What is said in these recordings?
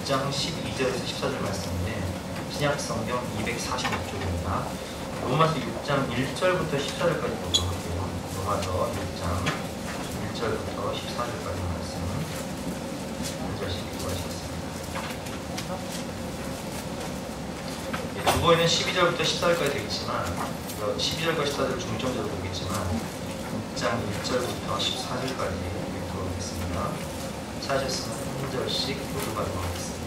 6장 12절에서 14절 말씀인데 신약성경 246쪽입니다. 로마서 6장 1절부터 14절까지 보도록 할게요. 로마서 6장 1절부터 14절까지 말씀 한 절씩 읽어주시겠습니다. 두 번에는 12절부터 14절까지 되겠지만 12절과 14절을 중점적으로 보겠지만 6장 1절부터 14절까지 읽도록 하겠습니다. 찾으셨으면 한 절씩 교도하도록 하겠습니다.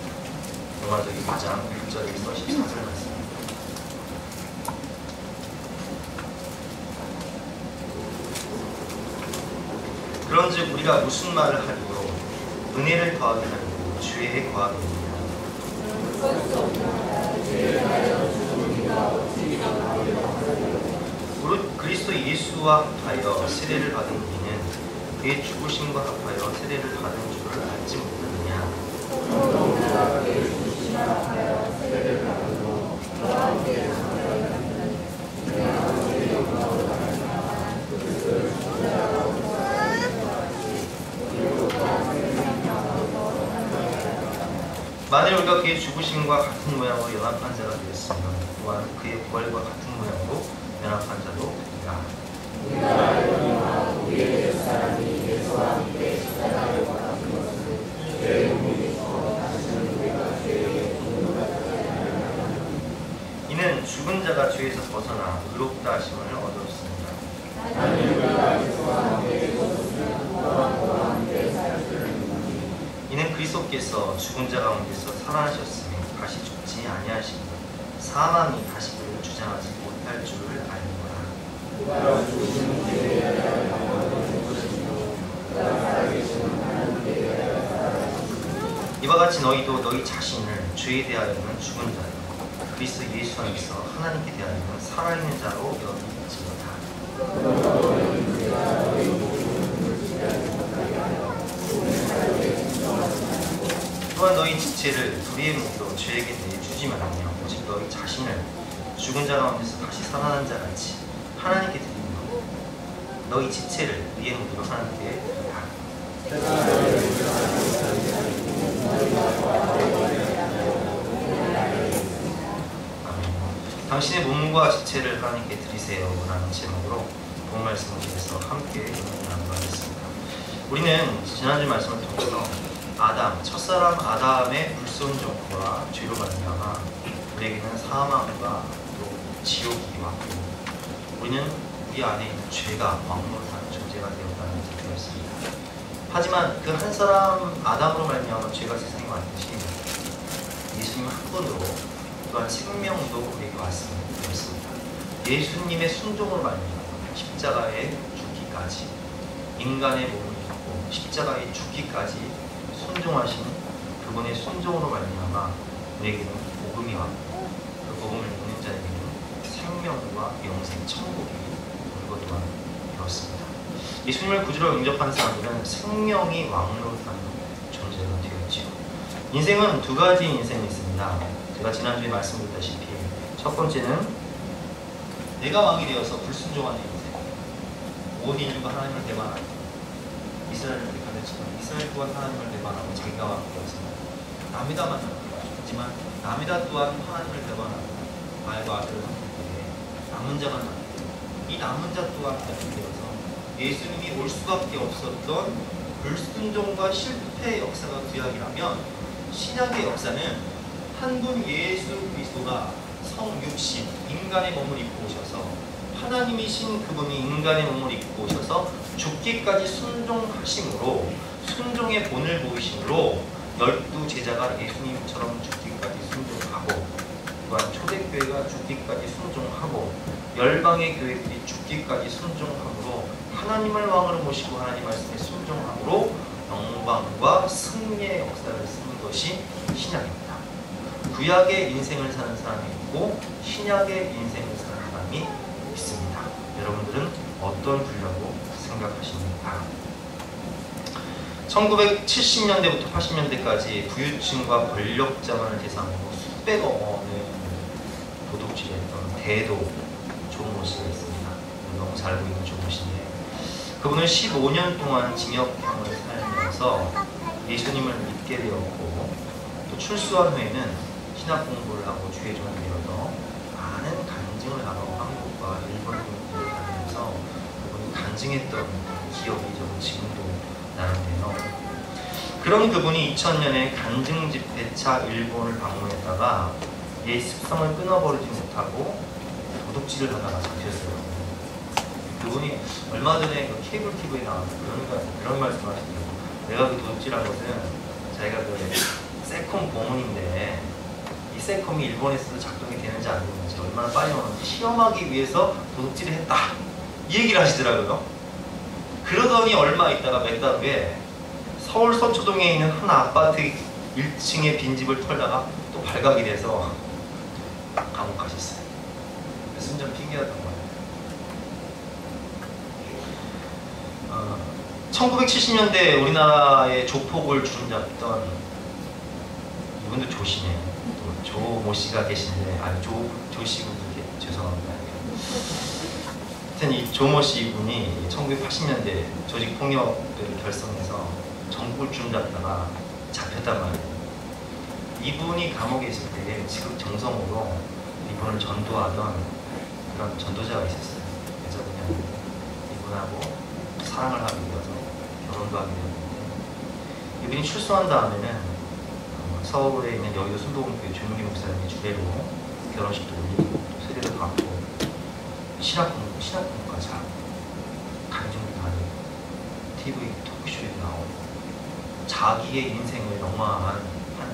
로마서 6장 1절에서 14절 말씀입니다. 그런즉 우리가 무슨 말을 하리요? 은혜를 더하게 하리고 죄에 거하게 하리요? 그리스도 예수와 합하여 세례를 받은 우리는 그의 죽으심과 합하여 세례를 받은 줄을 알지 못하느냐? 만일 우리가 그의 죽으심과 같은 모양으로 연합한 자가 되었으면 또한 그의 부활과 같은 모양으로 연합한 자도 되리라. 우리의 옛사람이 예수와 함께 십자가를 받은 것은 죄의 몸이고 다시는 우리가 죄에게 이는 죽은 자가 죄에서 벗어나 의롭다 하심을 얻었습니다. 이는 그리스도께서 죽은 자 가운데서 살아나셨으니 다시 죽지 아니하시고 사망이 다시 그를 주장하지 못할 줄을 알노라. 이와 같이 너희도 너희 자신을 죄에 대하여는 죽은 자요 그리스도 예수 안에서 하나님께 대하여는 살아있는 자로 여기지로다. 또한 너희 지체를 불의의 무기로 죄에게 내주지 말며 오직 너희 자신을 죽은 자 가운데서 다시 살아난 자 같이 하나님께 드리며 너희 지체를 의의 무기로 하나님께 드리라. 당신의 몸과 지체를 하나님께 드리세요 라는 제목으로 본 말씀을 위해서 함께 나누도록 하겠습니다. 우리는 지난주 말씀을 통해서 아담, 첫사람 아담의 불순종과 죄로 말미암아 우리에게는 사망과 또 지옥이 왔고 우리는 우리 안에 있는 죄가 왕노릇하는 존재가 되었다는 것을 배웠습니다. 하지만 그 한 사람 아담으로 말미암아 죄가 세상에 왔듯이 예수님 한 분으로 또한 생명도 우리에게 왔습니다. 예수님의 순종으로 말미암아 십자가에 죽기까지 인간의 몸을 입고 십자가에 죽기까지 순종하신 그분의 순종으로 말미암아 우리에게는 복음이 왔고 그 복음을 믿는 자에게는 생명과 영생, 천국이 우리 또한 되었습니다. 예수님을 구주로 영접한 사람들은 생명이 왕노릇하는 존재가 되었지요. 인생은 두 가지 인생이 있습니다. 제가 지난주에 말씀드렸다시피 첫 번째는 내가 왕이 되어서 불순종하는 인생, 온 인류가 하나님을 배반하고 이스라엘을 가르치고 이스라엘 또한 하나님을 배반하고 자기가 왕이 되었습니다. 남이다 하지만 남이다 또한 하나님을 배반하고 아이와 아들을 함께 남은 자만 남고 이 남은 자 또한 되어서 예수님이 올 수밖에 없었던 불순종과 실패의 역사가 구약이라면 신약의 역사는 한 분 예수 그리스도가 성육신 인간의 몸을 입고 오셔서 하나님이신 그분이 인간의 몸을 입고 오셔서 죽기까지 순종하심으로 순종의 본을 보이심으로 12 제자가 예수님처럼 죽기까지 순종하고 또한 초대교회가 죽기까지 순종하고 열방의 교회들이 죽기까지 순종함으로 하나님을 왕으로 모시고 하나님 말씀에 순종함으로 영광과 승리의 역사를 쓰는 것이 신약입니다. 구약의 인생을 사는 사람이 있고 신약의 인생을 사는 사람이 있습니다. 여러분들은 어떤 분류라고 생각하십니까? 1970년대부터 80년대까지 부유층과 권력자만을 대상으로 수백억 원을 도둑질했던 대도 조모 씨가 있습니다. 너무 잘 보이는 조모 씨인데 그분은 15년 동안 징역형을 살면서 예수님을 믿게 되었고 또 출소한 후에는 신학 공부를 하고 주의 종이 되어서 많은 간증을 하고 한국과 일본 등을 다니면서 그분이 간증했던 기억이 좀 지금도 나는데요. 그런 그분이 2000년에 간증 집회차 일본을 방문했다가 옛 습성을 끊어버리지 못하고 도둑질을 하다가 잡혔어요. 그분이 얼마 전에 그 케이블 TV에 나와서 그런 말씀을 하시더라고요. 내가 그 도둑질한 것은 자기가 그 세콤 고문인데 이 세콤이 일본에서도 작동이 되는지 안 되는지 얼마나 빨리 오는지 시험하기 위해서 도둑질을 했다, 이 얘기를 하시더라고요. 그러더니 얼마 있다가 몇 달 후에 서울 서초동에 있는 한 아파트 1층의 빈집을 털다가 또 발각이 돼서 감옥 가셨어요. 그래서 좀 신기하던 거예요. 1970년대 우리나라의 조폭을 주름잡던 이분도 조시네요. 또 조모 씨가 계신데, 조 씨분도 죄송합니다. 하여튼 이 조모 씨 이분이 1980년대 조직 폭력들을 결성해서 전국을 주름잡다가 잡혔단 말이에요. 이분이 감옥에 있을 때 지극 정성으로 이분을 전도하던 그런 전도자가 있었어요. 여자분이. 이분하고 사랑을 하게 되어서 결혼도 하게 되었는데, 이분이 출소한 다음에는 서울에 있는 여의도 순복음교회 조용기 목사님의 주례로 결혼식도 올리고 세례도 받고 신학 공부까지 하고 간증도 다니고 TV 토크쇼에 나오고 자기의 인생을 영화한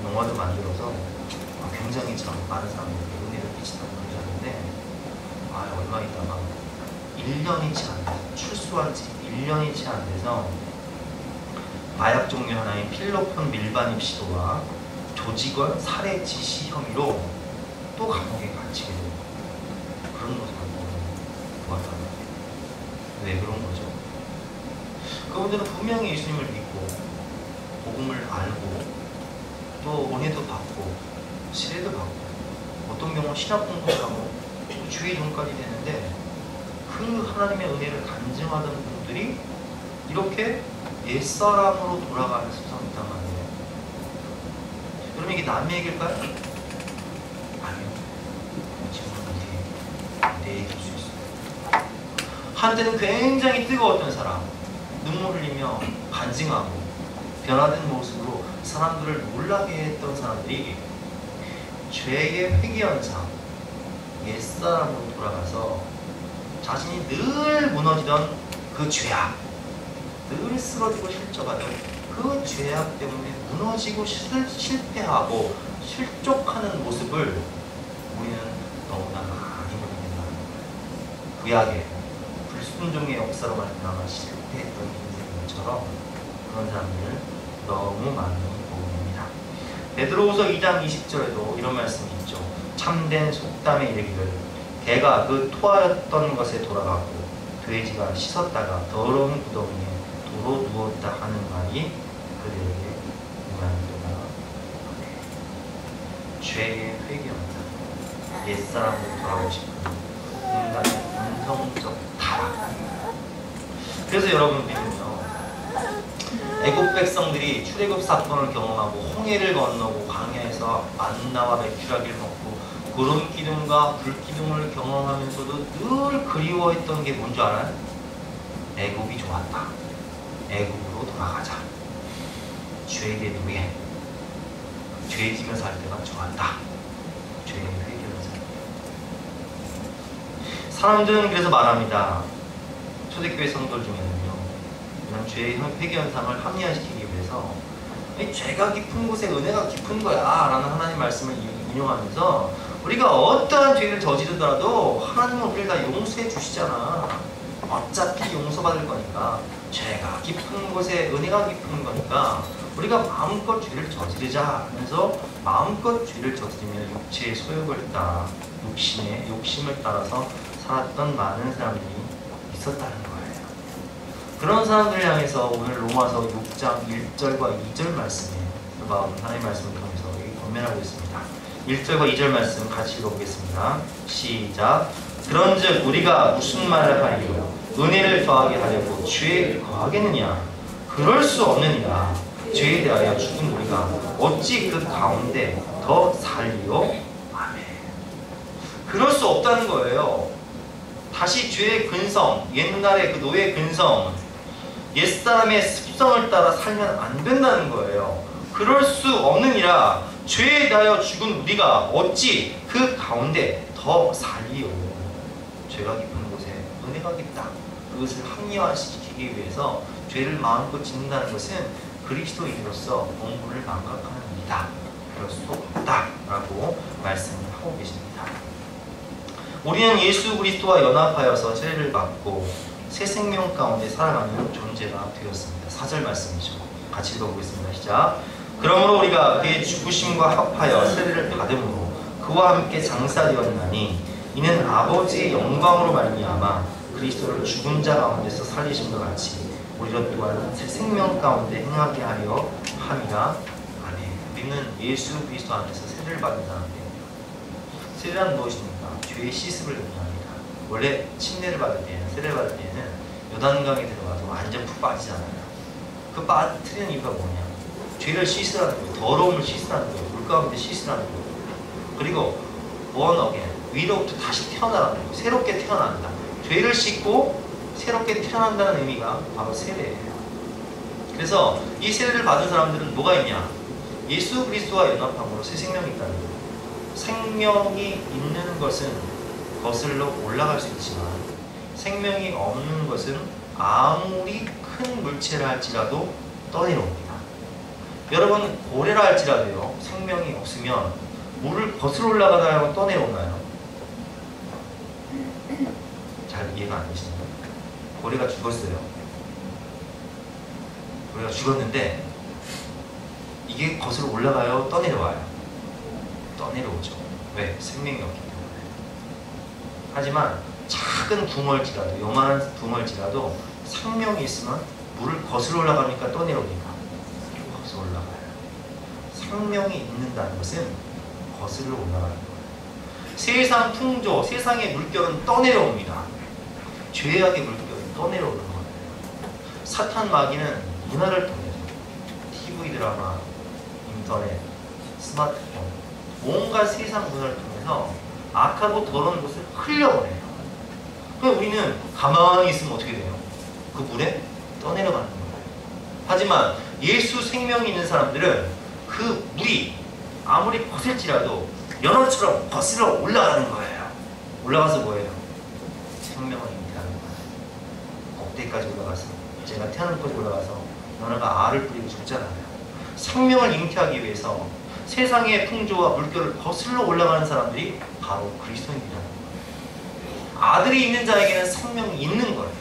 영화도 만들어서 굉장히 참 많은 사람들에게 은혜를 끼치다고 그러셨는데, 얼마 있다가 1년이 채 안 돼서, 출소한 지 1년이 채 안 돼서 마약 종류 하나인 필로폰 밀반입 시도와 조직원 살해 지시 혐의로 또 감옥에 갇히게 되고, 그런 모습을 보았다는 거예요. 왜 그런 거죠? 그분들은 분명히 예수님을 믿고 복음을 알고 또 은혜도 받고 시대도 받고 어떤 경우는 신학 공부를 하고 주의 종까지 되는데, 그 하나님의 은혜를 간증하던 분들이 이렇게 옛사람으로 돌아가는 습성이 있단 말이에요. 그럼 이게 남의 얘기일까요? 아니요. 지금은 내 얘기일 수 있어요. 한때는 굉장히 뜨거웠던 사람, 눈물 흘리며 간증하고 변화된 모습으로 사람들을 놀라게 했던 사람들이 죄의 회귀현상, 옛사람으로 돌아가서 자신이 늘 무너지던 그 죄악, 늘 쓰러지고 실족하던 그 죄악 때문에 무너지고 실패하고 실족하는 모습을 우리는 너무나 많이 보게 된다는 거예요. 구약의 불순종의 역사로 말미암아 실패했던 인생처럼 그런 사람들을 너무 많이 보게 됩니다. 베드로후서 2장 20절에도 이런 말씀이 있죠. 참된 속담에 이르기를 개가 그 토하였던 것에 돌아가고 돼지가 씻었다가 더러운 구덩이에 도로 누웠다 하는 말이 그들에게 응하리로다. 죄의 회개입니다. 옛사람으로 돌아오고 싶은 인간의 본성적 타락. 그래서 여러분들은요, 애국 백성들이 출애굽 사건을 경험하고 홍해를 건너고 광야에서 만나와 메추라기를 먹고 구름 기둥과 불 기둥을 경험하면서도 늘 그리워했던 게 뭔 줄 알아요? 애국이 좋았다. 애국으로 돌아가자. 죄의 노예, 죄 지면서 살 때가 좋았다. 죄의 회개하면서. 사람들은 그래서 말합니다. 초대교회 성도들 중에는요, 이런 죄의 회개 현상을 합리화시키기 위해서 죄가 깊은 곳에 은혜가 깊은 거야 라는 하나님 말씀을 인용하면서 우리가 어떠한 죄를 저지르더라도 하나님은 우리를 다 용서해 주시잖아. 어차피 용서받을 거니까, 죄가 깊은 곳에 은혜가 깊은 거니까 우리가 마음껏 죄를 저지르자 하면서 마음껏 죄를 저지르면 육체의 소욕을 따라 욕심을 따라서 살았던 많은 사람들이 있었다는 거예요. 그런 사람들을 향해서 오늘 로마서 6장 1절과 2절 말씀에 하나님의 말씀을 통해서 권면하고 있습니다. 1절과 2절 말씀 같이 읽어보겠습니다. 시작. 그런즉 우리가 무슨 말을 하리요? 은혜를 더하게 하려고 죄에 거하겠느냐? 그럴 수 없느니라. 죄에 대하여 죽은 우리가 어찌 그 가운데 더 살리요? 아멘. 그럴 수 없다는 거예요. 다시 죄의 근성, 옛날의 그 노예 근성, 옛사람의 습성을 따라 살면 안 된다는 거예요. 그럴 수 없느니라. 죄에 대하여 죽은 우리가 어찌 그 가운데 더 살리요? 죄가 깊은 곳에 은혜가 깊다. 그것을 합리화시키기 위해서 죄를 마음껏 짓는다는 것은 그리스도인으로서 본분을 망각하는 일이다. 그럴 수 없다라고 말씀을 하고 계십니다. 우리는 예수 그리스도와 연합하여서 세례를 받고 새 생명 가운데 살아가는 존재가 되었습니다. 4절 말씀이죠. 같이 읽어보겠습니다. 시작. 그러므로 우리가 그의 죽으심과 합하여 세례를 받음으로 그와 함께 장사되었나니 이는 아버지의 영광으로 말미암아 그리스도를 죽은 자 가운데서 살리심과 같이 우리로 또한 새 생명 가운데 행하게 하려 함이라. 아멘. 우리는 예수 그리스도 안에서 세례를 받은 사람입니다. 세례란 무엇입니까? 죄의 씻음을 의미합니다. 원래 침례를 받을 때는, 세례를 받을 때는 요단강에 들어가서 완전 푹 빠지잖아요. 그 빠뜨리는 이유가 뭐냐? 죄를 씻으라는 거예요. 더러움을 씻으라는 거예요. 물 가운데 씻으라는 거예요. 그리고 born again, 위로부터 다시 태어나라는 거예요. 새롭게 태어난다. 죄를 씻고 새롭게 태어난다는 의미가 바로 세례예요. 그래서 이 세례를 받은 사람들은 뭐가 있냐? 예수 그리스도와 연합함으로 새 생명이 있다는 거예요. 생명이 있는 것은 거슬러 올라갈 수 있지만 생명이 없는 것은 아무리 큰 물체라 할지라도 떠내려옵니다. 여러분, 고래라 할지라도요, 생명이 없으면 물을 거슬러 올라가나요? 떠내려오나요? 잘 이해가 안 되시나요? 고래가 죽었어요. 고래가 죽었는데 이게 거슬러 올라가요? 떠내려와요? 떠내려오죠. 왜? 생명이 없기 때문에. 하지만 작은 붕어일지라도, 요만한 붕어일지라도 생명이 있으면 물을 거슬러 올라가니까 떠내려오니까 거슬러 올라가요. 생명이 있는다는 것은 거슬러 올라가는 거예요. 세상 풍조, 세상의 물결은 떠내려옵니다. 죄악의 물결은 떠내려오는 거예요. 사탄 마귀는 문화를 통해서 TV 드라마, 인터넷, 스마트폰, 온갖 세상 문화를 통해서 악하고 더러운 것을 흘려보내요. 그럼 우리는 가만히 있으면 어떻게 돼요? 그 물에 떠내려가는 거예요. 하지만 예수 생명이 있는 사람들은 그 물이 아무리 거슬지라도 연어처럼 거슬러 올라가는 거예요. 올라가서 뭐예요? 생명을 잉태하는 거예요. 꼭대기까지 올라가서, 제가 태어난 곳에 올라가서 연어가 알을 뿌리고 죽잖아요. 생명을 잉태하기 위해서 세상의 풍조와 물결을 거슬러 올라가는 사람들이 바로 그리스도인이라는 거예요. 아들이 있는 자에게는 생명이 있는 거예요.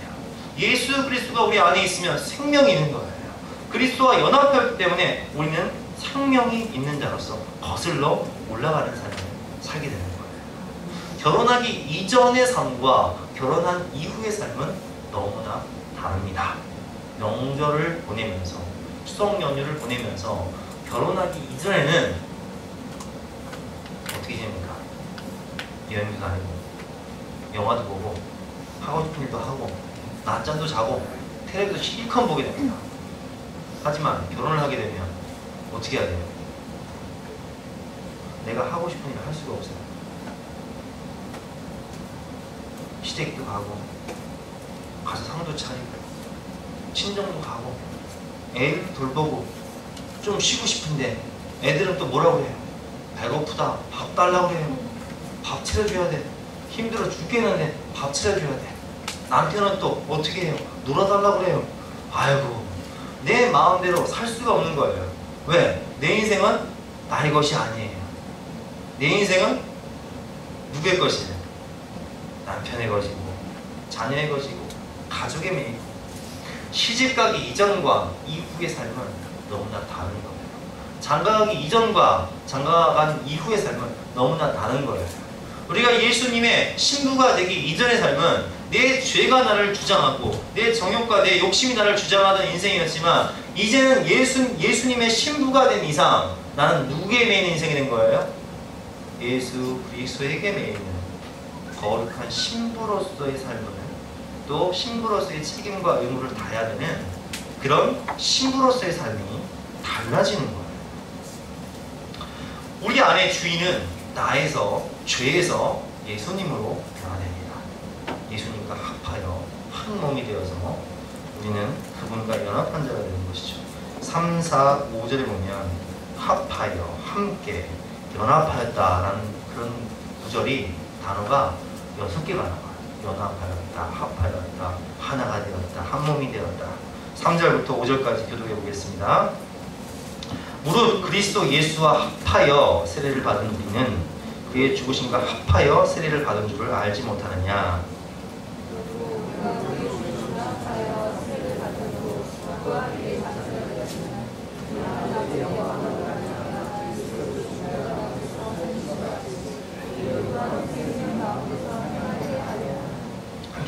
예수 그리스도가 우리 안에 있으면 생명이 있는 거예요. 그리스도와 연합하기 때문에 우리는 생명이 있는 자로서 거슬러 올라가는 삶을 살게 되는 거예요. 결혼하기 이전의 삶과 결혼한 이후의 삶은 너무나 다릅니다. 명절을 보내면서, 추석 연휴를 보내면서 결혼하기 이전에는 어떻게 됩니까? 여행도 다니고, 영화도 보고, 하고 싶은 일도 하고, 낮잠도 자고, 텔레비도 실컷 보게 됩니다. 하지만 결혼을 하게 되면 어떻게 해야 돼요? 내가 하고 싶은 일을 할 수가 없어요. 시댁도 가고, 가서 상도 차리고, 친정도 가고, 애를 돌보고, 좀 쉬고 싶은데 애들은 또 뭐라고 해요? 배고프다, 밥 달라고 해요. 밥 차려줘야 돼. 힘들어 죽겠는데 밥 차려줘야 돼. 남편은 또 어떻게 해요? 놀아달라고 그래요. 아이고, 내 마음대로 살 수가 없는 거예요. 왜? 내 인생은 나의 것이 아니에요. 내 인생은 누구의 것이에요? 남편의 것이고, 자녀의 것이고, 가족의 메이고. 시집가기 이전과 이후의 삶은 너무나 다른 거예요. 장가가기 이전과 장가간 이후의 삶은 너무나 다른 거예요. 우리가 예수님의 신부가 되기 이전의 삶은 내 죄가 나를 주장하고 내 정욕과 내 욕심이 나를 주장하던 인생이었지만, 이제는 예수님의 신부가 된 이상 나는 누구에 매이는 인생이 된 거예요? 예수 그리스도에게 매이는 거룩한 신부로서의 삶을, 또 신부로서의 책임과 의무를 다해야 되는 그런 신부로서의 삶이 달라지는 거예요. 우리 안에 주인은 나에서, 죄에서 예수님으로 변화됩니다. 예수님과 합하여 한 몸이 되어서 우리는 그분과 연합한 자가 되는 것이죠. 3, 4, 5절에 보면 합하여, 함께, 연합하였다라는 그런 구절이, 단어가 6개가 나와요. 연합하였다, 합하였다, 하나가 되었다, 한 몸이 되었다. 3절부터 5절까지 교독해 보겠습니다. 무릇 그리스도 예수와 합하여 세례를 받은 우리는 그의 죽으심과 합하여 세례를 받은 줄을 알지 못하느냐.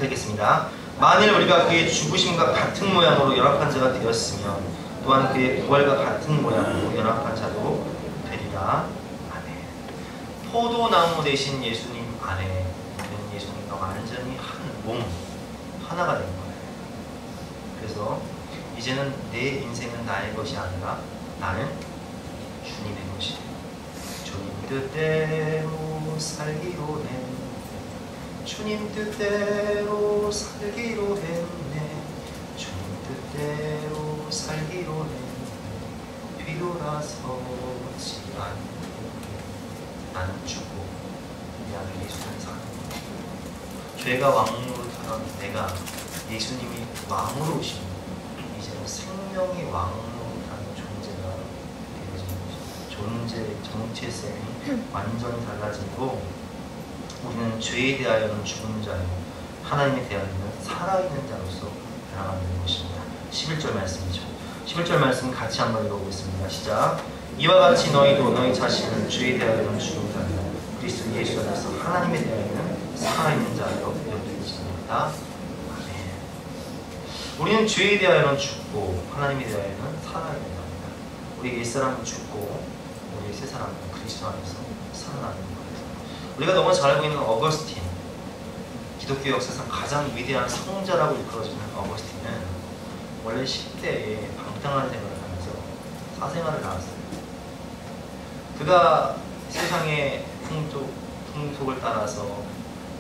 되겠습니다. 만일 우리가 그의 죽으심과 같은 모양으로 연합한 자가 되었으면 또한 그의 부활과 같은 모양으로 연합한 자도 되리라. 아멘. 포도나무 되신 예수님 안에 우리는 예수님과 완전히 한 몸, 하나가 된 거예요. 그래서 이제는 내 인생은 나의 것이 아니라 나는 주님의 것이 돼요. 주님 뜻대로 살기로 해. 주님 뜻대로 살기로 했네. 주님 뜻대로 살기로 했네. 뒤돌아서지 않고 나는 죽고 내 안에 예수는 사는 거야. 죄가 왕으로 타던 내가 예수님이 왕으로 오시는 이제는 생명이 왕으로 타는 존재가 되어지는 것이죠. 존재의 정체성이 완전히 달라지고 우리는 죄에 대하여는 죽은 자요 하나님에 대하여는 살아있는 자로서 변화되는 것입니다. 11절 말씀이죠. 11절 말씀 같이 한번 읽어보겠습니다. 시작. 이와 같이 너희도 너희 자신은 죄에 대하여는 죽은 자요 그리스도 예수 안에서 하나님에 대하여는 살아있는 자로 여겨지십니다. 아멘. 우리는 죄에 대하여는 죽고 하나님에 대하여는 살아있는 자입니다. 우리 옛사람은 죽고 우리 새사람은 그리스도 안에서 살아나는 거예요. 우리가 너무 잘 알고 있는 어거스틴, 기독교 역사상 가장 위대한 성자라고 일컬어지는 어거스틴은 원래 10대에 방탕한 생활을 하면서 사생활을 낳았어요. 그가 세상의 풍속을 따라서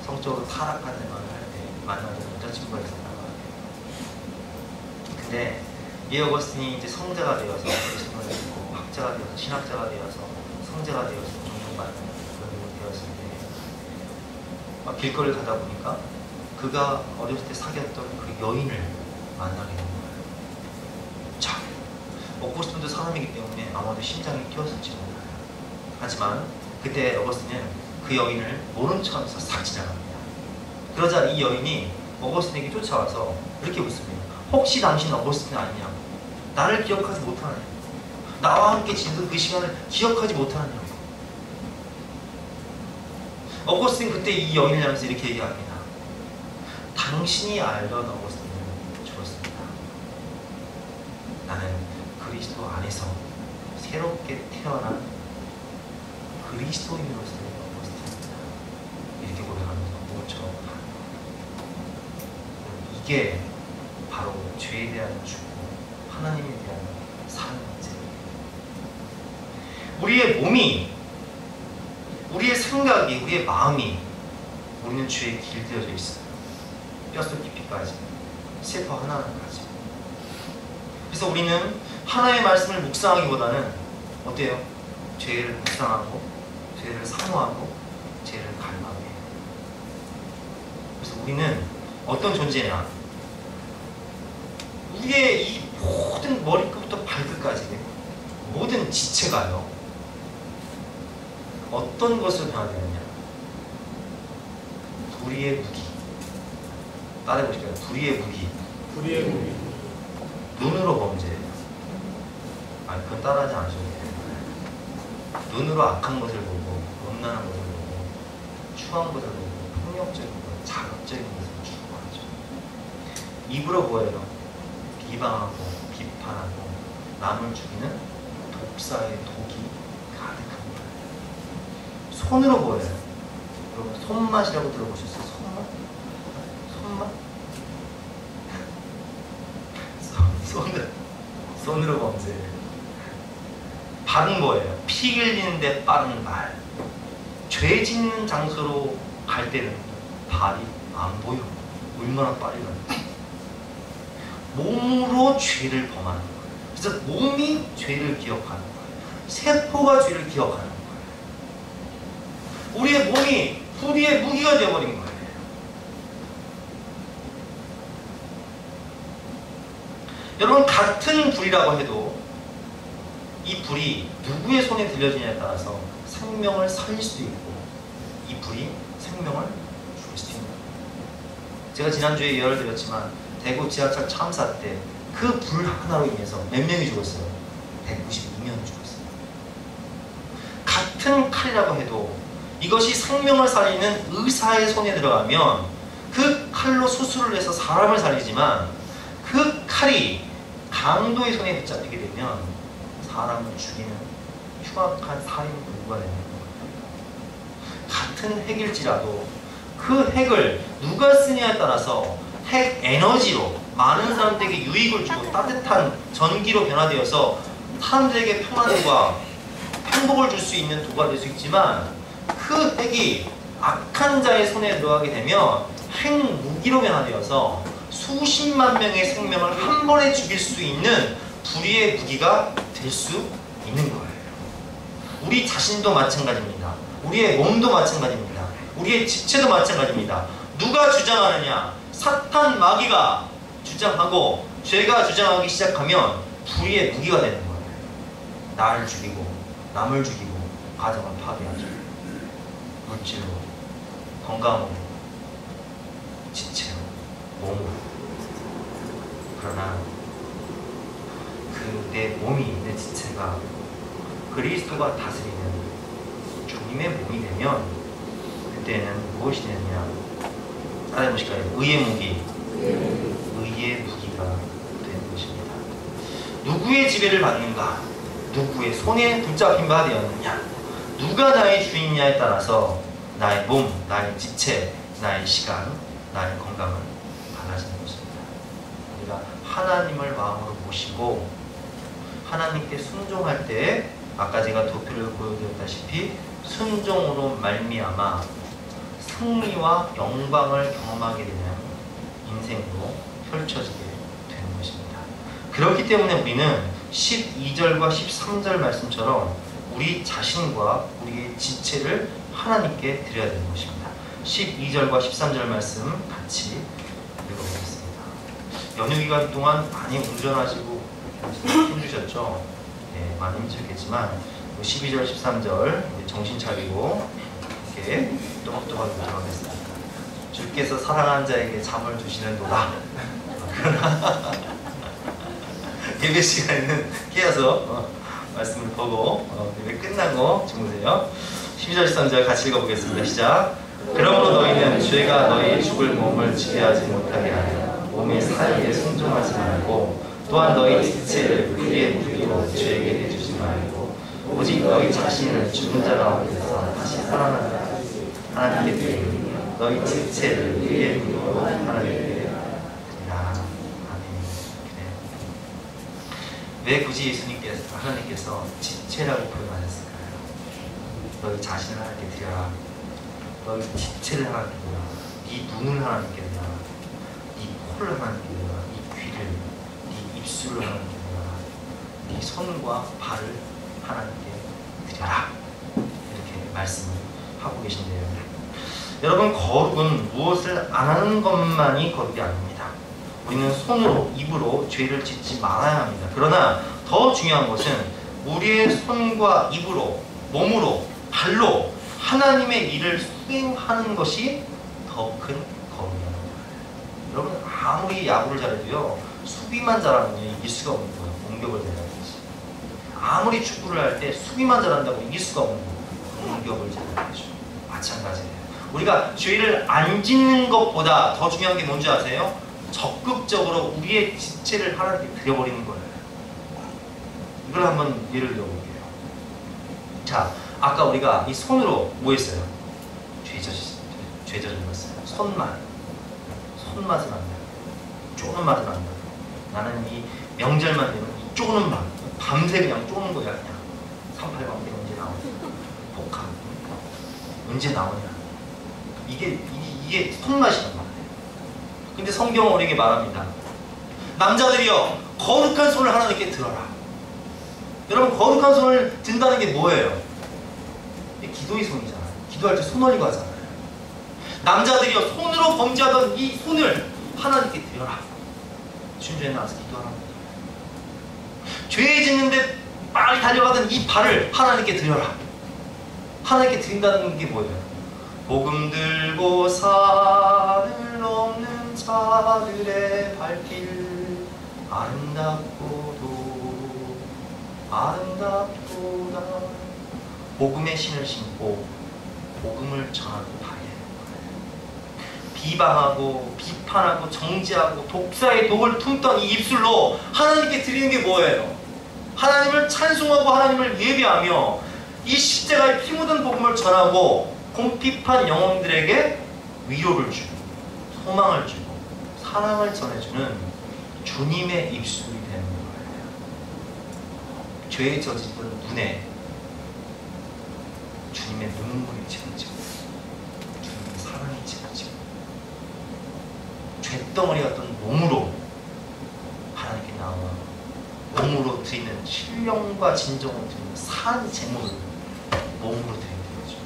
성적으로 타락한 생활을 할 때 만나는 여자친구가 있었다고 해요. 근데 이 어거스틴이 이제 성자가 되어서 그리스도를 믿고 학자가 되어서 신학자가 되어서 성자가 되어서 존중받는 그런 게 되었을 때 길거리를 가다 보니까 그가 어렸을 때 사귀었던 그 여인을 만나게 된 거예요. 참, 먹고 싶은 사람이기 때문에 아마도 심장이 뛰었을지 몰라요. 하지만 그때 어거스틴은 그 여인을 모른 척하면서 싹 지나갑니다. 그러자 이 여인이 어거스틴에게 쫓아와서 이렇게 묻습니다. 혹시 당신 어거스틴 아니냐고. 나를 기억하지 못하느냐고. 나와 함께 지내던 그 시간을 기억하지 못하느냐고. 어거스틴 그때 이 여인을 향해서 이렇게 얘기합니다. 당신이 알던 어거스틴은 죽었습니다. 나는 그리스도 안에서 새롭게 태어난 그리스도인으로서의 어거스틴입니다. 이렇게 고백하면서 모처럼 이게 바로 죄에 대한 죽고 하나님에 대한 사는 문제예요. 우리의 몸이, 우리의 생각이, 우리의 마음이 우리는 죄에 길들여져 있어요. 뼛속 깊이까지, 세포 하나하나까지. 그래서 우리는 하나의 말씀을 묵상하기보다는 어때요? 죄를 묵상하고 죄를 사모하고 죄를 갈망해요. 그래서 우리는 어떤 존재냐? 우리의 이 모든 머리끝부터 발끝까지 모든 지체가요 어떤 것으로 변화되느냐? 불의의 무기. 따라해보실까요? 불의의 무기. 불의의 무기. 눈으로 범죄. 아니, 그건 따라하지 않으셔도 돼요. 눈으로 악한 것을 보고, 음란한 것을 보고, 추한 것을 보고, 폭력적인 것, 자극적인 것을 추구하죠. 입으로 보여요. 비방하고, 비판하고, 남을 죽이는 독사의 독이 가득한 거예요. 손으로 보여요. 여러분, 손맛이라고 들어보셨어요? 손맛? 손맛? 손으로 범죄. 발은 뭐예요? 피 흘리는데 빠른 발. 죄 짓는 장소로 갈 때는 발이 안 보여. 얼마나 빨리 가는지. 몸으로 죄를 범하는 거예요. 그래서 몸이 죄를 기억하는 거예요. 세포가 죄를 기억하는 거예요. 우리의 몸이 불의의 무기가 되어버린 거예요. 여러분, 같은 불이라고 해도 이 불이 누구의 손에 들려지냐에 따라서 생명을 살릴 수도 있고 이 불이 생명을 죽일 수도 있는 거예요. 제가 지난주에 예를 들었지만 대구 지하철 참사 때 그 불 하나로 인해서 몇 명이 죽었어요? 192명이 죽었어요. 같은 칼이라고 해도 이것이 생명을 살리는 의사의 손에 들어가면 그 칼로 수술을 해서 사람을 살리지만 그 칼이 강도의 손에 붙잡히게 되면 사람을 죽이는 흉악한 살인 도구가 되는 거예요. 같은 핵일지라도 그 핵을 누가 쓰냐에 따라서 핵 에너지로 많은 사람들에게 유익을 주고 따뜻한 전기로 변화되어서 사람들에게 평안과 행복을 줄 수 있는 도구가 될 수 있지만 그 핵이 악한 자의 손에 들어가게 되면 핵무기로 변화되어서 수십만 명의 생명을 한 번에 죽일 수 있는 불의의 무기가 될 수 있는 거예요. 우리 자신도 마찬가지입니다. 우리의 몸도 마찬가지입니다. 우리의 지체도 마찬가지입니다. 누가 주장하느냐? 사탄 마귀가 주장하고 죄가 주장하기 시작하면 불의의 무기가 되는 거예요. 나를 죽이고 남을 죽이고 가정을 파괴하죠. 물질로, 건강으로, 지체로, 몸으로. 그러나 그 내 몸이, 내 지체가 그리스도가 다스리는 주님의 몸이 되면 그때는 무엇이 되느냐? 따라해보실까요? 의의 무기, 의의 무기가 되는 것입니다. 누구의 지배를 받는가? 누구의 손에 붙잡힌 바 되었느냐? 누가 나의 주인이냐에 따라서 나의 몸, 나의 지체, 나의 시간, 나의 건강은 달라지는 것입니다. 우리가 하나님을 마음으로 모시고 하나님께 순종할 때 아까 제가 도표를 보여드렸다시피 순종으로 말미암아 승리와 영광을 경험하게 되는 인생으로 펼쳐지게 되는 것입니다. 그렇기 때문에 우리는 12절과 13절 말씀처럼 우리 자신과 우리의 지체를 하나님께 드려야 되는 것입니다. 12절과 13절 말씀 같이 읽어보겠습니다. 연휴 기간 동안 많이 운전하시고 힘드셨죠? 네, 많이 힘드셨겠지만 12절, 13절 정신 차리고 이렇게 또박또박 들어가겠습니다. 주께서 사랑하는 자에게 잠을 주시는도다. 그러나 예배 시간에는 깨어서 말씀을 보고 예배 끝나고 주무세요. 12절, 13절 같이 읽어보겠습니다. 시작. 그러므로 너희는 죄가 너희 죽을 몸을 지배하지 못하게 하여 몸의 사욕에 순종하지 말고 또한 너희 지체를 불의의 무기로 죄에게 내주지 말고 오직 너희 자신을 죽은 자 가운데서 다시 살아나라 하나님께 드리니 너희 지체를 의의 무기로 하나님께 드리라. 아멘. 왜 굳이 예수님께서 하나님께서 지체라고 표현하셨을까요? 너희 자신을 하나님께 드려라. 너희 지체를 하나님께 드려라. 네 눈을 하나님께 드려라. 네 코를 하나님께 드려라. 네 귀를, 네 입술을 하나님께 드려라. 네 손과 발을 하나님께 드려라. 이렇게 말씀을 하고 계신데요. 여러분, 거룩은 무엇을 안 하는 것만이 거룩이 아닙니다. 우리는 손으로, 입으로 죄를 짓지 말아야 합니다. 그러나 더 중요한 것은 우리의 손과 입으로, 몸으로, 발로 하나님의 일을 수행하는 것이 더 큰 거룩이라는 거예요. 여러분, 아무리 야구를 잘해도요, 수비만 잘하면 이길 수가 없는 거예요. 공격을 잘해야지. 아무리 축구를 할 때 수비만 잘한다고 이길 수가 없는 거예요. 공격을 잘해야죠. 마찬가지예요. 우리가 죄를 안 짓는 것보다 더 중요한 게 뭔지 아세요? 적극적으로 우리의 지체를 하나님께 드려버리는 거예요. 이걸 한번 예를 들어볼게요. 자, 아까 우리가 이 손으로 뭐 했어요? 죄 저질렀어요. 손맛은 안 나요. 쪼는 맛은 안 나요. 나는 이 명절만 되면 이 쪼는 맛, 밤새 그냥 쪼는 거야. 그냥 38관계 언제 나오냐, 복합 언제 나오냐, 이게 손맛이란 말이에요. 근데 성경은 우리에게 말합니다. 남자들이여 거룩한 손을 하나님께 들어라. 여러분, 거룩한 손을 든다는 게 뭐예요? 기도의 손이잖아요. 기도할 때 손 올리고 하잖아요. 남자들이여 손으로 범죄하던 이 손을 하나님께 드려라. 주님전에 나와서 기도하라. 죄 짓는데 빨리 달려가던 이 발을 하나님께 드려라. 하나님께 드린다는 게 뭐예요? 복음 들고 산을 넘는 자들의 발길 아름답고도 아름답도다. 복음의 신을 신고 복음을 전하고 발휘하는 거예요. 비방하고 비판하고 정죄하고 독사의 독을 품던 이 입술로 하나님께 드리는 게 뭐예요? 하나님을 찬송하고 하나님을 예배하며 이 십자가의 피 묻은 복음을 전하고 궁핍한 영혼들에게 위로를 주고 소망을 주고 사랑을 전해주는 주님의 입술이 되는 거예요. 죄에 젖은 눈에 주님의 눈물이 지어지고 주님의 사랑이 지어지고 쇳덩어리 같은 몸으로 하나님께 나와 몸으로 드리는 신령과 진정을 드리는 산 제물을 몸으로 드리는 거죠.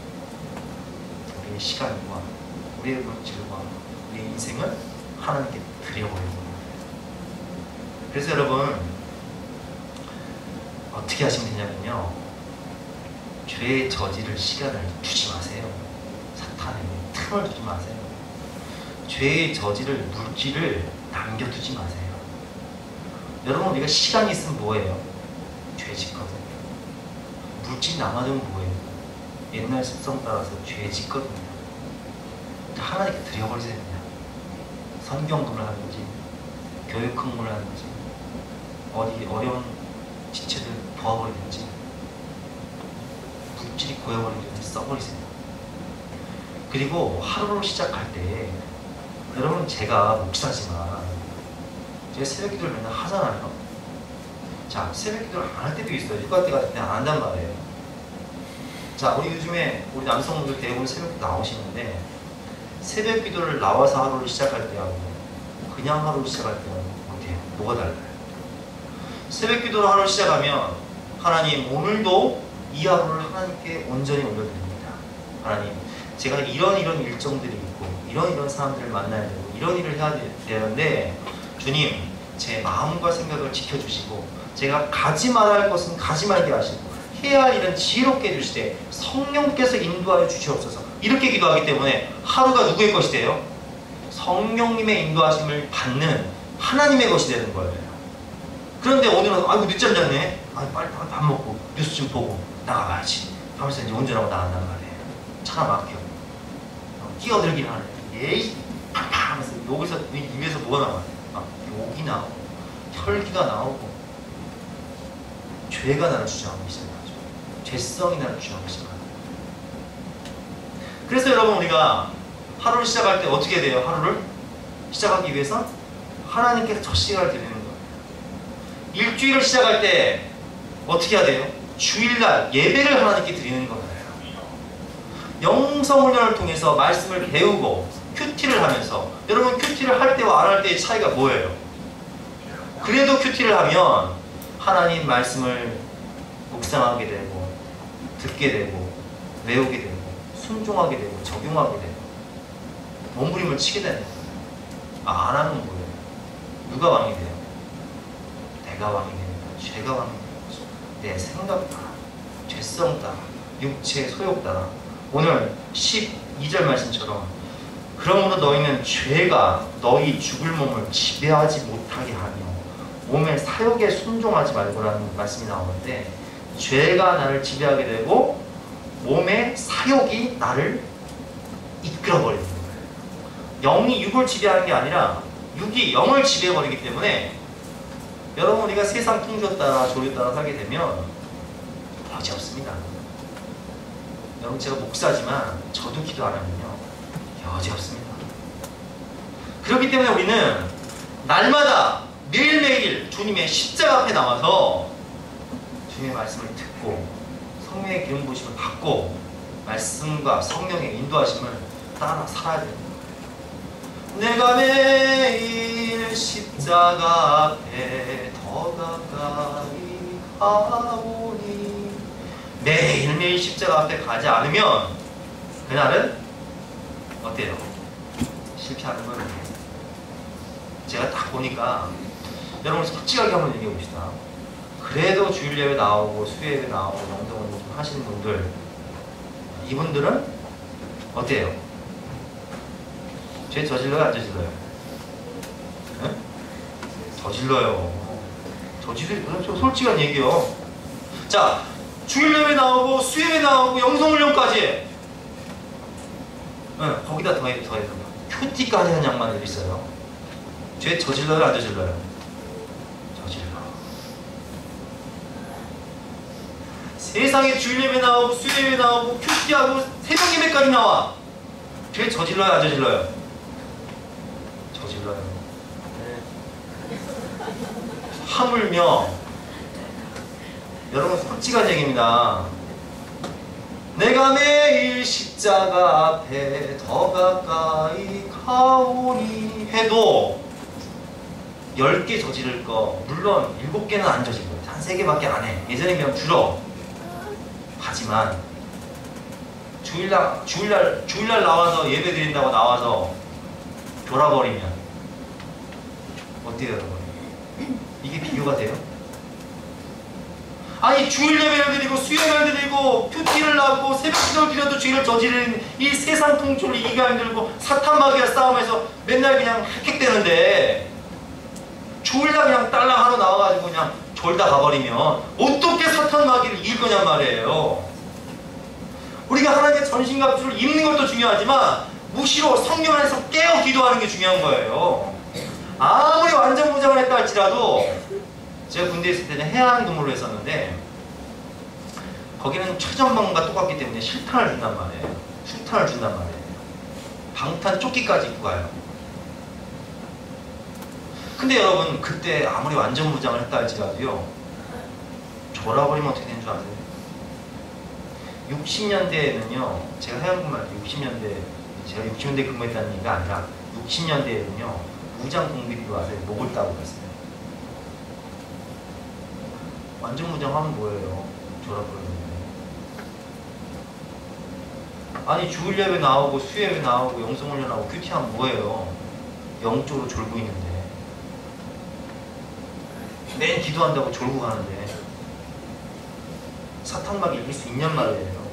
우리의 시간과 우리의 물질과 우리의 인생을 하나님께 드려버리는 거예요. 그래서 여러분 어떻게 하시면 되냐면요, 죄의 저지를 시간을 주지 마세요. 사탄에게 틈을 주지 마세요. 죄의 저지를 물질을 남겨두지 마세요. 여러분, 우리가 시간이 있으면 뭐예요? 죄 짓거든요. 물질 남아두면 뭐예요? 옛날 습성 따라서 죄 짓거든요. 하나님께 드려버리세요. 그냥 선경금을 하든지 교육학문을 하든지 어디 어려운 지체들 도와버리든지 물질이 고여버리기 전에 써버리세요. 그리고 하루를 시작할 때, 여러분, 제가 목사지만 제가 새벽 기도를 맨날 하잖아요. 자, 새벽 기도를 안 할 때도 있어요. 휴가 때가 그냥 안 한단 말이에요. 자, 우리 요즘에 우리 남성분들 대부분 새벽 기도 나오시는데, 새벽 기도를 나와서 하루를 시작할 때하고 그냥 하루를 시작할 때는 어때요? 뭐가 달라요? 새벽 기도를 하루를 시작하면 하나님, 오늘도 이 하루를 하나님께 온전히 올려드립니다. 하나님, 제가 이런 일정들이 있고 이런 사람들을 만나야 되고 이런 일을 해야 되는데 주님, 제 마음과 생각을 지켜주시고 제가 가지 말아야 할 것은 가지 말게 하시고 해야 할 일은 지혜롭게 해주시되 성령께서 인도하여 주시옵소서. 이렇게 기도하기 때문에 하루가 누구의 것이 돼요? 성령님의 인도하심을 받는 하나님의 것이 되는 거예요. 그런데 오늘은 아이고 늦잠 잤네, 빨리 밥 먹고 뉴스 좀 보고 나가봐야지 하면서 이제 운전하고 나간단 말이에요. 차가 막혀. 끼어들긴 하네. 예이 팡팡 하면서 여기서 입에서 뭐가 나와요? 막 욕이 나오고 혈기가 나오고 죄가 나를 주장하기 시작하죠. 죄성이 나를 주장하기 시작하죠. 그래서 여러분, 우리가 하루를 시작할 때 어떻게 돼요? 하루를 시작하기 위해서 하나님께 첫 시간을 드리는 거예요. 일주일을 시작할 때 어떻게 해야 돼요? 주일날 예배를 하나님께 드리는 거예요. 영성훈련을 통해서 말씀을 배우고 큐티를 하면서, 여러분, 큐티를 할 때와 안 할 때의 차이가 뭐예요? 그래도 큐티를 하면 하나님 말씀을 묵상하게 되고 듣게 되고 외우게 되고 순종하게 되고 적용하게 되고 몸부림을 치게 되는 거예요. 안 하면 뭐예요? 누가 왕이 돼요? 내가 왕이 됩니다. 죄가 왕이 되는 거죠. 내 생각 따라, 죄성 따라, 육체의 소욕 따라. 오늘 12절 말씀처럼 그러므로 너희는 죄가 너희 죽을 몸을 지배하지 못하게 하며 몸의 사욕에 순종하지 말고라는 말씀이 나오는데, 죄가 나를 지배하게 되고 몸의 사욕이 나를 이끌어버리는 거예요. 영이 육을 지배하는 게 아니라 육이 영을 지배해버리기 때문에 여러분, 우리가 세상 풍조 따라 조류 따라 살게 되면 여지없습니다. 여러분, 제가 목사지만 저도 기도 안 하면요 여지없습니다. 그렇기 때문에 우리는 날마다 매일매일 주님의 십자가 앞에 나와서 주님의 말씀을 듣고 성령의 기름 부으심을 받고 말씀과 성령의 인도하심을 따라 살아야 됩니다. 내가 매일 십자가 앞에 더 가까이 가오니, 매일매일 십자가 앞에 가지 않으면 그날은 어때요? 실패하는 거예요. 제가 딱 보니까 여러분 솔직하게 한번 얘기해 봅시다. 그래도 주일 예배 나오고 수요 예배 나오고 영성을 좀 하시는 분들, 이분들은 어때요? 죄 저질러요, 안 저질러요? 네? 저질러요. 저질러요. 솔직한 얘기요. 자, 주일 예배 나오고 수요 예배 나오고 영성훈련까지, 네, 거기다 더해 큐티까지 하는 양반들 있어요. 죄 저질러요, 안 저질러요? 저질러. 세상에 주일 예배 나오고 수요 예배 나오고 큐티하고 새벽 예배까지 나와. 죄 저질러요, 안 저질러요? 저질러요. 네. 하물며 여러분 솔직한 얘기입니다. 내가 매일 십자가 앞에 더 가까이 가오니 해도 10개 저지를 거, 물론 7개는 안 저질러요. 한 3개밖에 안 해. 예전에 비하면 줄어. 하지만 주일날 나와서 예배 드린다고 나와서 졸아버리면 어때요, 여러분? 이게 비교가 돼요? 아니, 주일 예배를 드리고 수요 예배를 드리고 큐티를 하고 새벽 기도를 드려도 죄를 저지르는 이 세상 통솔을 이기가 힘들고 사탄 마귀와 싸움에서 맨날 그냥 헥헥대는데, 주일날 그냥 딸랑 하러 나와가지고 그냥 졸다 가버리면 어떻게 사탄 마귀를 이길 거냔 말이에요. 우리가 하나님의 전신갑주를 입는 것도 중요하지만 무시로 성령 안에서 깨어 기도하는 게 중요한 거예요. 아무리 완전 무장을 했다 할지라도, 제가 군대에 있을 때는 해안 근무를 했었는데 거기는 최전방과 똑같기 때문에 실탄을 준단 말이에요. 수탄을 준단 말이에요. 방탄 조끼까지 입고 가요. 근데 여러분, 그때 아무리 완전 무장을 했다 할지라도요, 졸아버리면 어떻게 되는 줄 아세요? 60년대에는요, 제가 해양 근무할 때 60년대, 제가 60년대 근무했다는 얘기가 아니라 60년대에는요 무장 공비들이 와서 목을 따고 갔어요. 완전 무장하면 뭐예요? 졸아버리는. 아니, 주일 예배 나오고 수요 예배 나오고 영성훈련 하고 큐티하면 뭐예요? 영적으로 졸고 있는데, 맨 기도한다고 졸고 가는데 사탄마귀 이길 수 있냔 말이에요.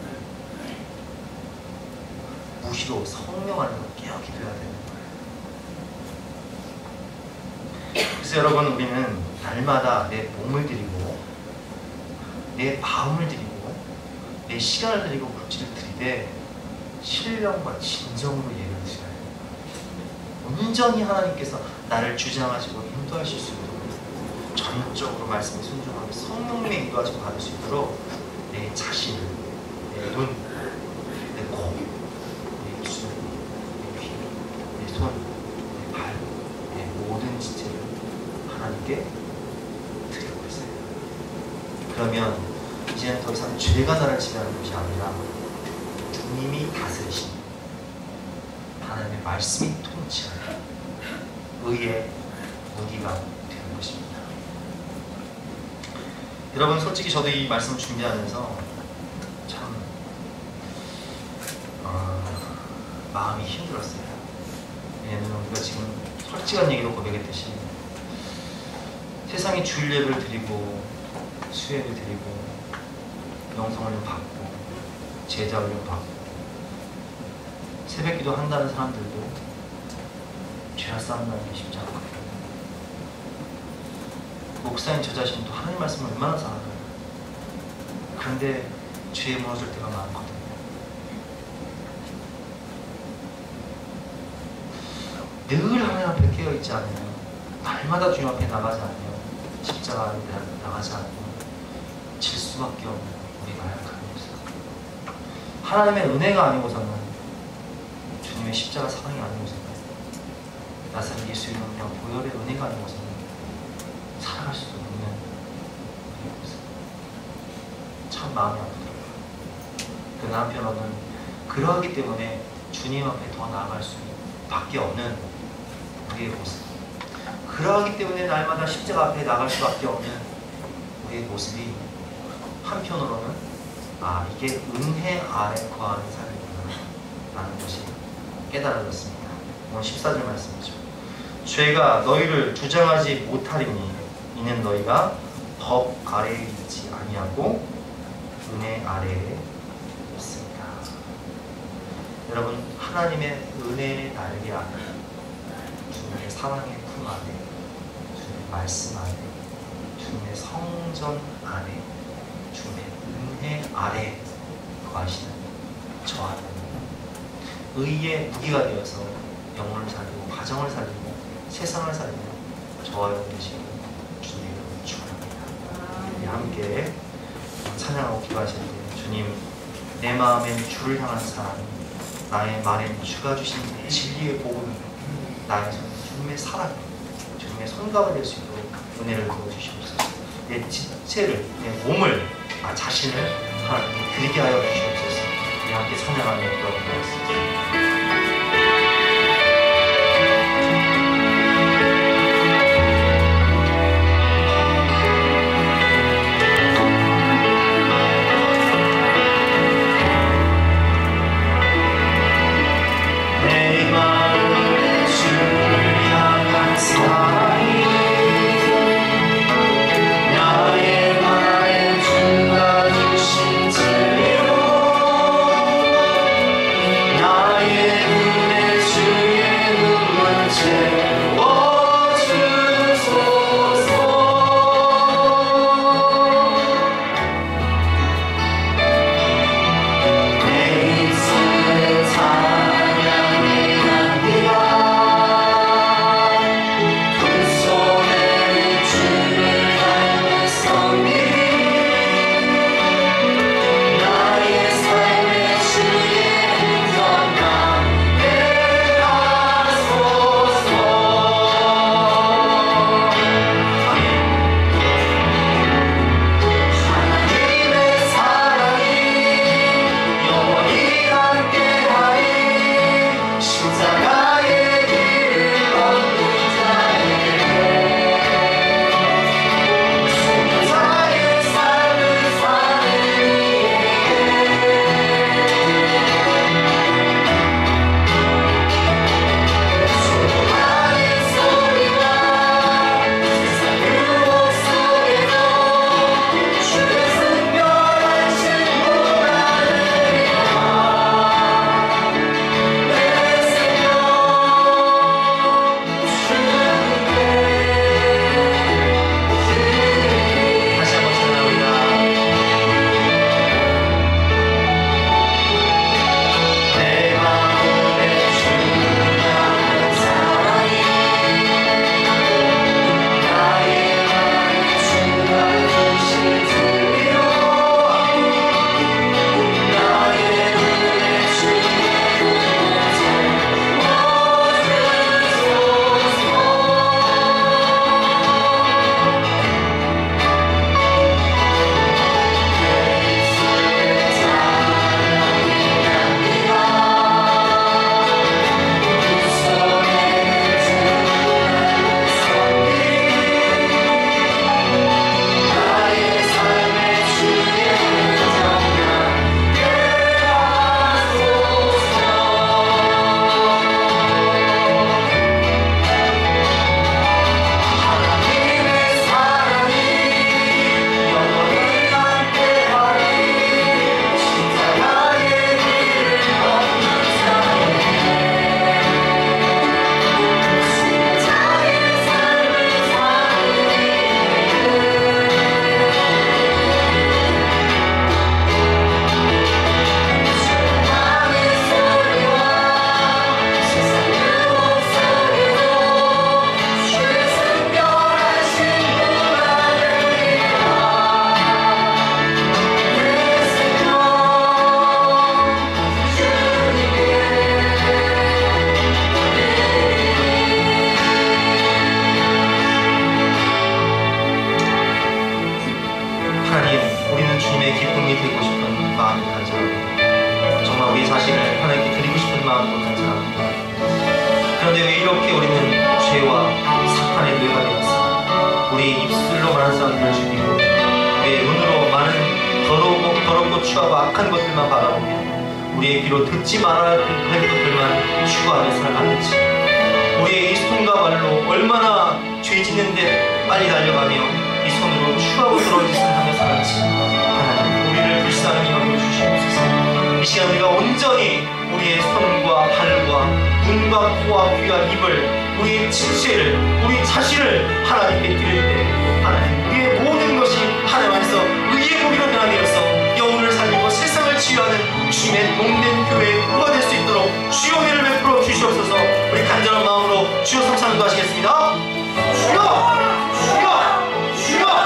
무시로 성령 안에서 깨어 기도해야 돼요. 그래서 여러분, 우리는 날마다 내 몸을 드리고 내 마음을 드리고 내 시간을 드리고 물질을 드리되 신령과 진정으로 예를 드려야 돼요. 온전히 하나님께서 나를 주장하시고 인도하실 수 있도록 전적으로 말씀에 순종하고 성령의 인도하심을 받을 수 있도록 내 자신을, 내 눈, 내 코, 내 입술, 내 귀, 내 손, 내 발, 내 모든 지체를 하나님께 드리고 있어요. 그러면 이제는 더 이상 죄가 나를 지배하는 것이 아니라 주님이 다스리신 하나님의 말씀이 통치하는 의의 무기가 되는 것입니다. 여러분, 솔직히 저도 이 말씀을 준비하면서 참 마음이 힘들었어요. 왜냐하면 우리가 지금 솔직한 얘기로 고백했듯이 세상에 주일 예배를 드리고 수요 예배 드리고 영성훈련 받고 제자훈련 받고 새벽기도 한다는 사람들도 죄와 싸움하는 게 쉽지 않거든요. 목사인 저 자신도 하나님 말씀을 얼마나 잘 알아요. 그런데 죄에 무너질 때가 많거든요. 늘 하나님 앞에 깨어있지 않으면, 날마다 주님 앞에 나가지 않으면, 십자가 앞에 나가지 않으면 질 수밖에 없는 우리가 약한 모습. 하나님의 은혜가 아니고서는, 주님의 십자가 사랑이 아니고서는, 나사렛 예수의 명령 보혈의 은혜가 아니고서는 살아갈 수 없는 우리의 모습. 참 마음이 아프더라고요. 그러나 한편으로는 그러하기 때문에 주님 앞에 더 나아갈 수밖에 없는 우리의 모습, 그러하기 때문에 날마다 십자가 앞에 나갈 수밖에 없는 우리의 모습이 한편으로는 이게 은혜 아래 거하는 삶이구나 라는 것이 깨달아졌습니다. 오늘 14절 말씀이죠. 죄가 너희를 주장하지 못하리니 이는 너희가 법 아래에 있지 아니하고 은혜 아래에 있습니다. 여러분, 하나님의 은혜의 날개 안에, 주님의 사랑의 품 안에, 주님의 말씀 안에, 주님의 성전 안에, 주님의 은혜 아래 거하시는 저 하나님, 의의 무기가 되어서 영혼을 살리고 가정을 살리고 세상을 살리고 저와 여러분 되시는 주님의 이름을 축원합니다. 우리 함께 찬양하고 기도하실 때, 주님, 내 마음엔 주를 향한 사랑, 나의 말엔 주가 주신 진리의 복음, 나의 손 주님의 사랑, 주님의 손가락이 될 수 있도록 은혜를 부어주시옵소서. 내 지체를, 내 몸을, 자신을 하나님께 드리게 하여 주시옵소서. 우리 함께 찬양하며 기도하겠습니다. Oh 자신을 하나님께 드리고 싶은 마음으로 난 사람입니다. 그런데 왜 이렇게 우리는 죄와 사탄의 노예가 되었어? 우리 입술로 많은 사람들을 죽이고 우리의 눈으로 많은 더럽고 추하고 악한 것들만 바라보며 우리의 귀로 듣지 말아야 할 것들만 추구하며 살아갔는지, 우리의 이 손과 발로 얼마나 죄 짓는데 빨리 달려가며 이 손으로 추하고 더러운 짓을 하며 살았지. 하나님, 우리를 불쌍히 여겨주시옵소서. 이 시간 우리가 온전히 우리의 손과 발과 눈과 코와 귀와 입을, 우리의 지체를, 우리 자신을 하나님께 드릴 때 하나님, 우리의 모든 것이 하나님 안에서 의의 고기로 변화되어서 영혼을 살리고 세상을 치유하는 주님의 몸된 교회의 후가 될 수 있도록 주여 은혜를 베풀어 주시옵소서. 우리 간절한 마음으로 주여 성찬도 하시겠습니다. 주여! 주여! 주여!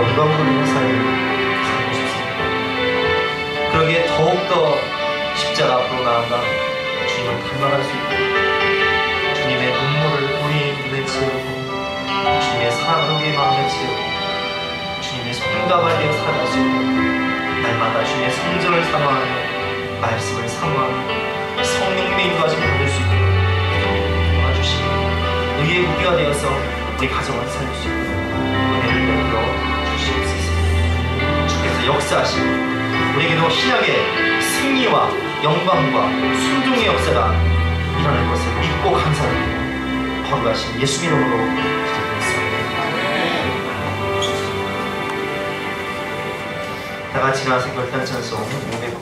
영광 돌리는 삶을 살고 싶습니다. 그러기에 더욱더 십자가 앞으로 나아가 주님을 닮아갈 수 있고 주님의 눈물을 우리 눈에 채우고 주님의 사랑을 우리의 마음에 채우고 주님의 손과 발되어 살아갈 수 있고 날마다 주님의 성전을 사모하며 말씀을 사모하며 성령님의 인도하심을 받을 수 있도록 도와주시고 의의 무기가 되어서 우리 가정을 살릴 수 있도록 은혜를 베풀어 주시옵소서. 주께서 역사하시고 우리에게도 신약의 승리와 영광과 순종의 역사가 일어날 것을 믿고 감사드리며 거룩하신 예수 이름으로 기도드렸습니다. 다 같이 나와서 결단 찬송 500